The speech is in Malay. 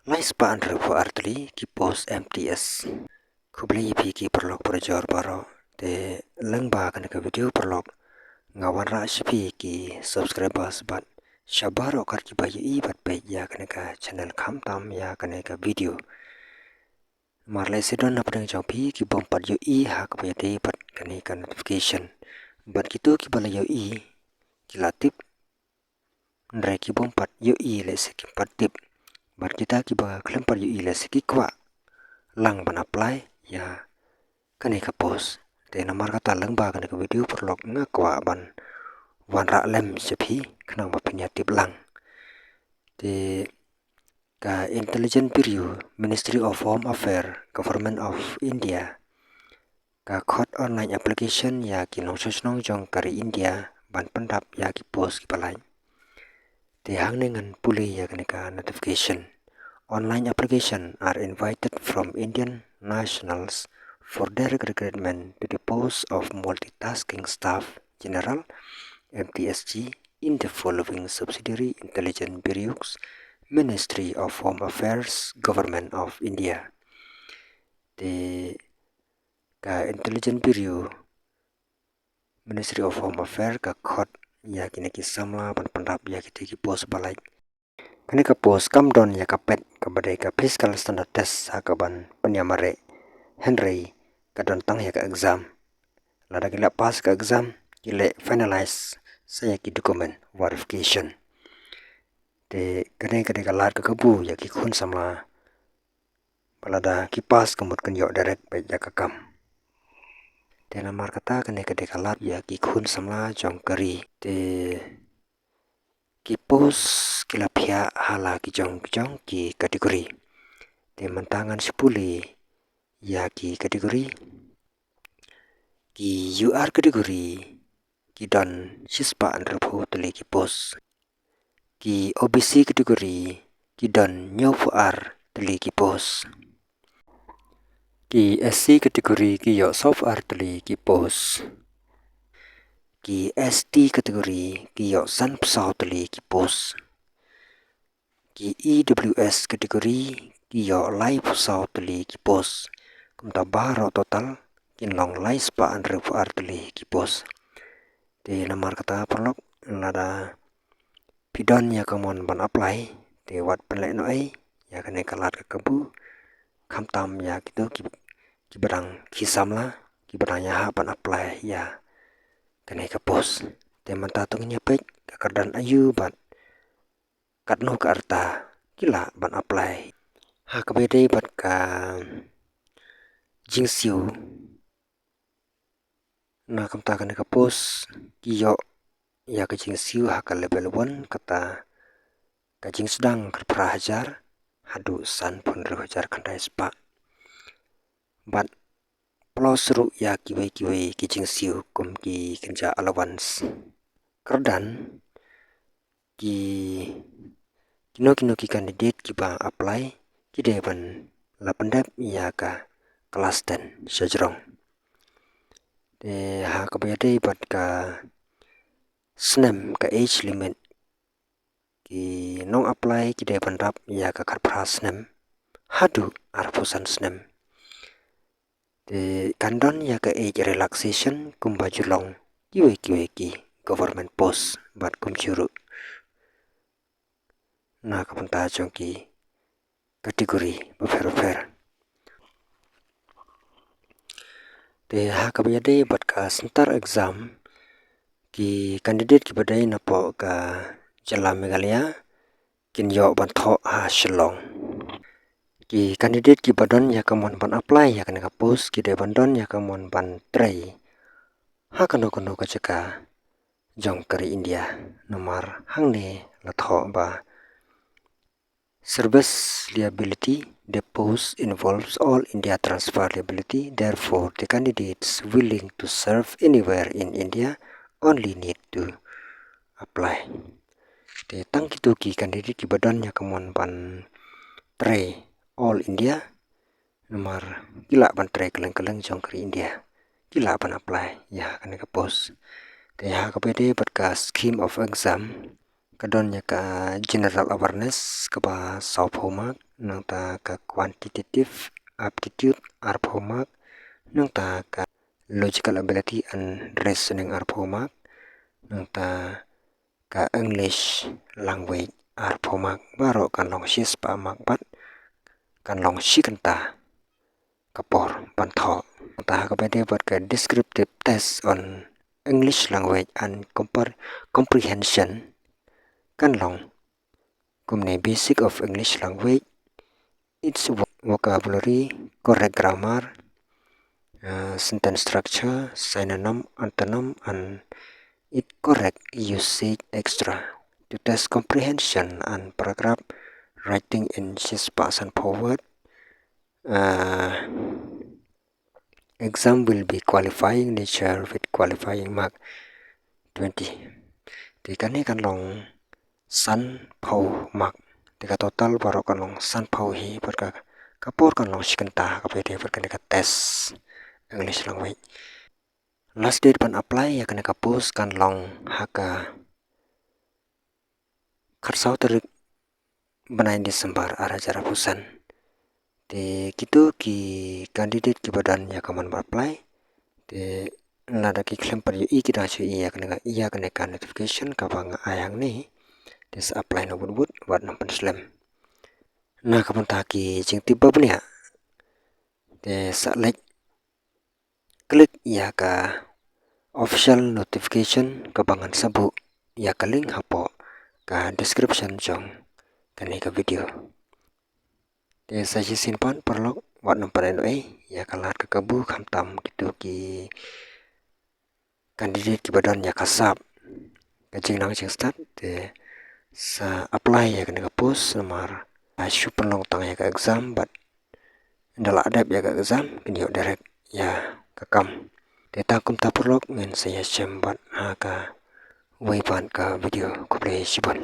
Laispa andrevo artli ki post MTS. Kubli ipi ki perlok perjor baro te lengba kan ke video perlok ngawan ra shipi ki subscribers bat shabaro kar ki bayu I bat pe ya kan ka channel kham tam ya kan ka video marle sedon na pedang jaupi ki bom pat yu I ha ka pe te bat kan ka notification bat kitu ki bala yu I ki latip ndre ki bom pat yu I le se ki pat tip bat kita ki ba klempar yu I le se ki kwa lang ban apply ya kan ka post te namar kata lang ba kan ka video perlok ngakwa ban wan ra lem sepi kenang ba pinya tip lang te ka Intelligence Bureau Ministry of Home Affairs Government of India ka khot online application ya ki nong sosnong jong kari India ban pendap ya ki post ki balai te hang nengan puli ya kan ka notification. Online applications are invited from Indian nationals for direct recruitment to the post of multitasking staff general MTSG in the following subsidiary Intelligence Bureaus, Ministry of Home Affairs, Government of India. The Intelligence Bureau, Ministry of Home Affairs ka khot ya kini ki samla ban pandap ya ki post balai. Kani ka post kam don ya kapet ka badai ka physical standard test akaban penyamare Henry ka don tang ya ka exam lada gila pas ka exam gile finalize saya ki dokumen verification te kani ka lar ka kabu ya ki khun samla balada ki pas kamut kan yo direct pe ya ka kam te namar kata kani ka lar ya ki khun samla jong kari te ki post kilapia hala ki jong ki kategori te mentangan sepuli ya ki kategori ki UR kategori ki don sispa andrepo tele ki post ki OBC kategori ki don nyofar tele ki post ki SC kategori ki yo software tele ki post ki ST kategori ki yo san psau tele ki post ki EWS kategori ki yo live psau tele ki post kumta baro total kin long lai spa andrepo tele ki post te namar kata perlok lada pidon ya kamon ban apply te wat pelek no ai ya kane kalat ka kabu kham tam ya gitu ki barang ki samla ki barang ya ban apply ya kane ka post te manta tung nyepek ka kardan ayu bat katno ka arta kila ban apply ha ka bede bat ka jingsiu na kamta kane ka post ki yo ya ka jingsiu ha ka level 1 kata ka jing sedang kerprahajar hadu san pun hajar kandai spa bat pelosru ya kiwai ki jingsiu kum ki kenja allowance kerdan ki kino ki candidate ki ba apply ki devan la pendap ya ka kelas 10 sejrong te ha ka bede bat ka snem ka age limit ki nong apply ki devan rap ya ka karpra snem hadu arpusan snem te kandon ya ka age relaxation kum bajulong kiwe ki government post bat kum churu na ka panta jong ki kategori befer te ha ka bede bat ka center exam ki candidate ki badai na po ka jala Meghalaya kin yo ban tho ha Shillong ki candidate ki badon ya kamon ban apply ya kana ka post ki de bandon ya kamon ban try ha kano ka chaka jong kari India nomor hangne la tho ba service liability. The post involves all India transfer liability. Therefore, the candidates willing to serve anywhere in India only need to apply. Te tang kitu ki candidate ki badan ya kamon ban try all India nomor gila ban try keleng jong kari India gila ban apply ya kan ka post te ha ka pede bat ka scheme of exam kadon ya ka general awareness ka ba South Homa nang ta ka quantitative aptitude arphomak nang ta ka logical ability and reasoning arphomak nang ta ka English language arphomak baro kan long shis pa mak bat kan long shikanta kapor pantho ta ka bede bat ka descriptive test on English language and comprehension kan long kumne basic of English language, its vocabulary, correct grammar, sentence structure, synonym, antonym, and its correct usage extra to test comprehension and paragraph writing in past and forward. Exam will be qualifying nature with qualifying mark 20. Thì cái này kan long san phau mark thì ka total baru kan long san phau hi per ka kapor kan long shikanta ka pede per kan ka test English language last date pan apply ya kan ka post kan long haka kharsau terik benai Desember ara jara pusan te gitu ki candidate ki badan ya kaman apply te nada ki claim per i kita chu iya kan ka notification ka bang ayang ni des apply no but wat nam slam na kapan taki jing tiba punya te select klik ya ka official notification ka bangan sabu ya ka link hapo ka description jong kani ka video te saji simpan perlu wat nam pareno ya kalar ka kabu khamtam gitu ki candidate ki badan ya kasap ka jing nang jing start te sa apply ya kan ka post samar asyu penong tang ya ka exam but ndala adab ya ka exam kinyo direct ya ka kam te takum tapurlok men saya cembat ka wipan ka video ko play sibon